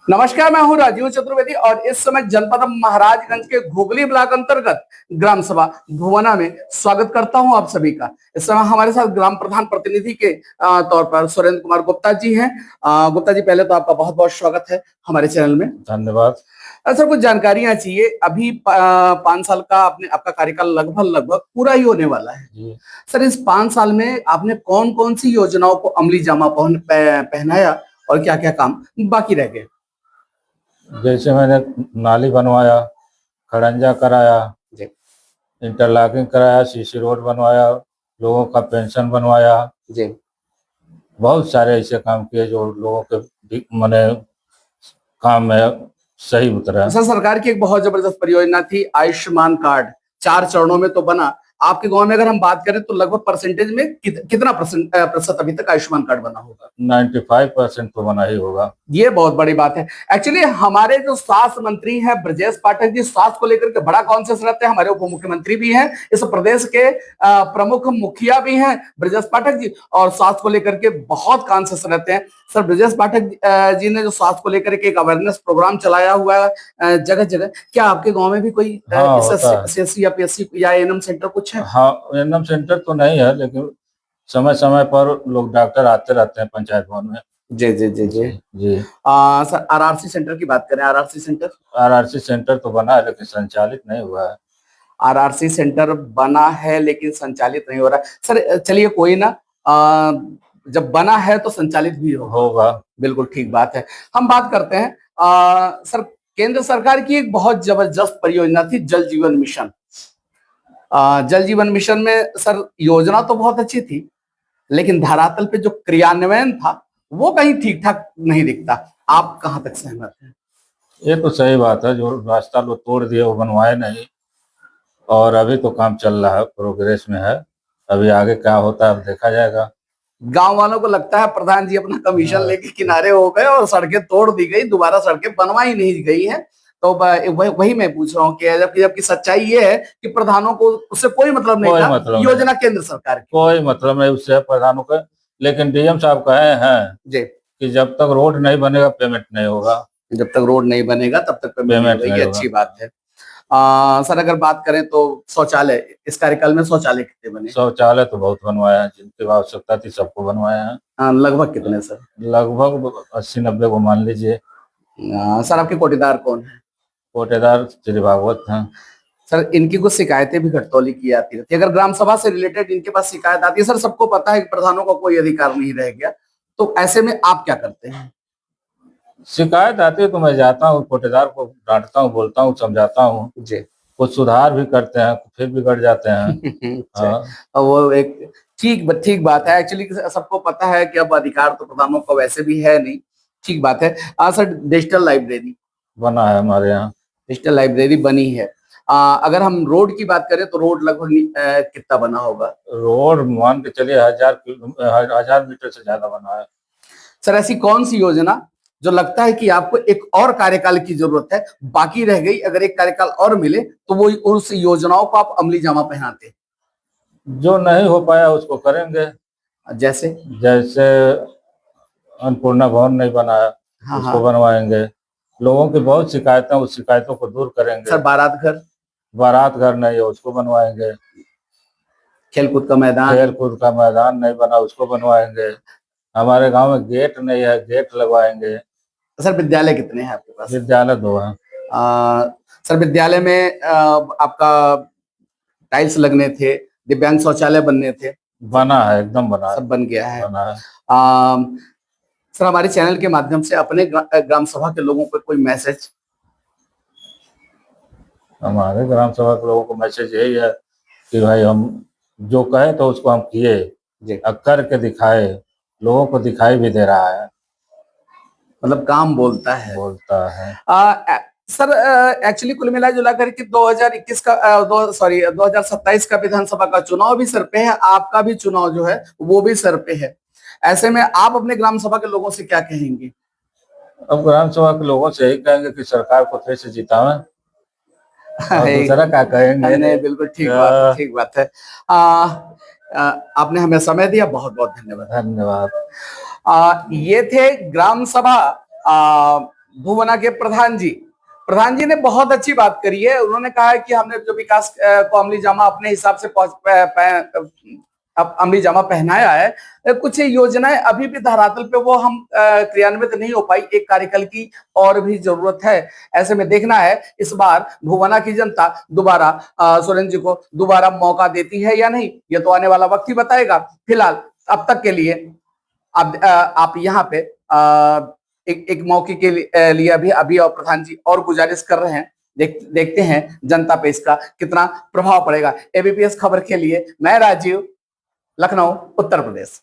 नमस्कार, मैं हूं राजीव चतुर्वेदी और इस समय जनपद महाराजगंज के घोगली ब्लॉक अंतर्गत ग्राम सभा भुवना में स्वागत करता हूं आप सभी का। इस समय हमारे साथ ग्राम प्रधान प्रतिनिधि के तौर पर सुरेंद्र कुमार गुप्ता जी हैं। गुप्ता जी, पहले तो आपका बहुत बहुत स्वागत है हमारे चैनल में। धन्यवाद। सर, कुछ जानकारियां चाहिए। अभी 5 साल का आपका कार्यकाल लगभग पूरा ही होने वाला है जी। सर, इस 5 साल में आपने कौन कौन सी योजनाओं को अमली जामा पहनाया और क्या क्या काम बाकी रह गए? जैसे मैंने नाली बनवाया, खड़ंजा कराया, इंटरलॉकिंग कराया, सीसी रोड बनवाया, लोगों का पेंशन बनवाया जी। बहुत सारे ऐसे काम किए जो लोगों के मने काम में सही उतरा। सर, सरकार की एक बहुत जबरदस्त परियोजना थी आयुष्मान कार्ड, 4 चरणों में तो बना। आपके गांव में अगर हम बात करें तो लगभग परसेंटेज में कितना प्रतिशत अभी तक आयुष्मान कार्ड बना होगा? 95% तो बना ही होगा। ये बहुत बड़ी बात है। एक्चुअली हमारे जो स्वास्थ्य मंत्री हैं ब्रजेश पाठक जी, स्वास्थ्य को लेकर के बड़ा कॉन्शियस रहते हैं। हमारे उप मुख्यमंत्री भी हैं, इस प्रदेश के प्रमुख मुखिया भी हैं ब्रजेश पाठक जी, और स्वास्थ्य को लेकर के बहुत कॉन्शियस रहते हैं। सर, ब्रजेश पाठक जी ने जो स्वास्थ्य को लेकर के एक अवेयरनेस प्रोग्राम चलाया हुआ है जगह जगह, क्या आपके गाँव में भी कोई CSC या PSC या ANM सेंटर कुछ है? हाँ, ANM सेंटर तो नहीं है, लेकिन समय समय पर लोग डॉक्टर आते रहते हैं पंचायत भवन में। जी जी जी जी जी। सर, RRC सेंटर की बात करें, RRC सेंटर तो बना है लेकिन संचालित नहीं हुआ है। RRC सेंटर बना है लेकिन संचालित नहीं हो रहा है। सर चलिए, कोई ना, जब बना है तो संचालित भी होगा। बिल्कुल ठीक बात है। हम बात करते हैं सर, केंद्र सरकार की एक बहुत जबरदस्त परियोजना थी जल जीवन मिशन। जल जीवन मिशन में सर योजना तो बहुत अच्छी थी, लेकिन धरातल पे जो क्रियान्वयन था वो कहीं ठीक ठाक नहीं दिखता। आप कहां तक सहमत हैं? ये तो सही बात है, जो रास्ता लोग तोड़ दिए वो बनवाए नहीं, और अभी तो काम चल रहा है, प्रोग्रेस में है। अभी आगे क्या होता है अब देखा जाएगा। गांव वालों को लगता है प्रधान जी अपना कमीशन लेके किनारे हो गए और सड़कें तोड़ दी गई, दोबारा सड़कें बनवाई नहीं गई हैं। तो वही मैं पूछ रहा हूँ कि जबकि सच्चाई ये है कि प्रधानों को उससे कोई मतलब नहीं था। योजना केंद्र सरकार की, कोई मतलब नहीं उससे प्रधानों का। लेकिन DM साहब कहे हैं जी कि जब तक रोड नहीं बनेगा पेमेंट नहीं होगा। जब तक रोड नहीं बनेगा तब तक पेमेंट नहीं होगा। अच्छी बात है। सर, अगर बात करें तो शौचालय, इस कार्यकाल में शौचालय कितने बने? शौचालय तो बहुत बनवाया है, जिनकी आवश्यकता थी सबको बनवाया है। लगभग कितने सर? लगभग 80-90 को मान लीजिए। सर, आपके कोटेदार कौन है? कोटेदार श्री भागवत हैं। सर, इनकी कुछ शिकायतें भी घटतौली की जाती रहती है। अगर ग्राम सभा से रिलेटेड इनके पास शिकायत आती है, सर सबको पता है कि प्रधानों का कोई अधिकार नहीं रह गया, तो ऐसे में आप क्या करते हैं? शिकायत आती है तो मैं जाता हूँ, कोटेदार को डांटता हूँ, बोलता हूँ, समझाता हूँ जी। कुछ सुधार भी करते हैं, फिर बिगड़ जाते हैं। हाँ। वो एक ठीक बात है। एक्चुअली सबको पता है कि अब अधिकार तो प्रधानों का वैसे भी है नहीं। ठीक बात है। सर, डिजिटल लाइब्रेरी बना है हमारे यहाँ। डिजिटल लाइब्रेरी बनी है। अगर हम रोड की बात करें तो रोड लगभग कितना बना होगा? रोड मान के चलिए 1000 मीटर से ज्यादा बना है। सर, ऐसी कौन सी योजना जो लगता है कि आपको एक और कार्यकाल की जरूरत है, बाकी रह गई, अगर एक कार्यकाल और मिले तो वो उस योजनाओं को आप अमली जामा पहनाते? जो नहीं हो पाया उसको करेंगे। जैसे अन्नपूर्णा भवन नहीं बना है, उसको बनवाएंगे। लोगों की बहुत शिकायतें, उस शिकायतों को दूर करेंगे। सर, बारात घर नहीं है, उसको बनवाएंगे। खेलकूद का मैदान नहीं बना, उसको बनवाएंगे। हमारे गांव में गेट नहीं है, गेट लगवाएंगे। सर, विद्यालय कितने हैं आपके पास? विद्यालय 2 हैं। सर, विद्यालय में आपका टाइल्स लगने थे, दिव्यांग शौचालय बनने थे? बना है, एकदम बना है, सब बन गया है। बना है। सर, हमारे चैनल के माध्यम से अपने ग्राम सभा के लोगों को कोई मैसेज? हमारे ग्राम सभा के लोगों को मैसेज यही है कि भाई हम जो कहे तो उसको हम किए, करके दिखाए। लोगों को दिखाई भी दे रहा है, मतलब काम बोलता है। सर, एक्चुअली कुल मिला जुला करके 2027 का विधानसभा का चुनाव भी सर पे है, आपका भी चुनाव जो है वो भी सर पे है। ऐसे में आप अपने ग्राम सभा के लोगों से क्या कहेंगे? अब ग्राम सभा के लोगों से यही कहेंगे कि सरकार को फिर से जितावें, दूसरा क्या कहेंगे। नहीं, बिल्कुल ठीक बात है। आपने हमें समय दिया, बहुत बहुत धन्यवाद। ये थे ग्राम सभा भुवना के प्रधान जी। प्रधान जी ने बहुत अच्छी बात करी है। उन्होंने कहा है कि हमने जो विकास को अमली जामा अपने हिसाब से अमली जामा पहनाया है। कुछ योजनाएं अभी भी धरातल पे वो हम क्रियान्वित नहीं हो पाई, एक कार्यकाल की और भी जरूरत है। ऐसे में देखना है इस बार भुवना की जनता दोबारा सोरेन जी को दोबारा मौका देती है या नहीं, ये तो आने वाला वक्त ही बताएगा। फिलहाल अब तक के लिए आप यहाँ पे एक मौके के लिए अभी और प्रधान जी और गुजारिश कर रहे हैं। देखते हैं जनता पे इसका कितना प्रभाव पड़ेगा। एबीपीएस खबर के लिए मैं राजीव, लखनऊ, उत्तर प्रदेश।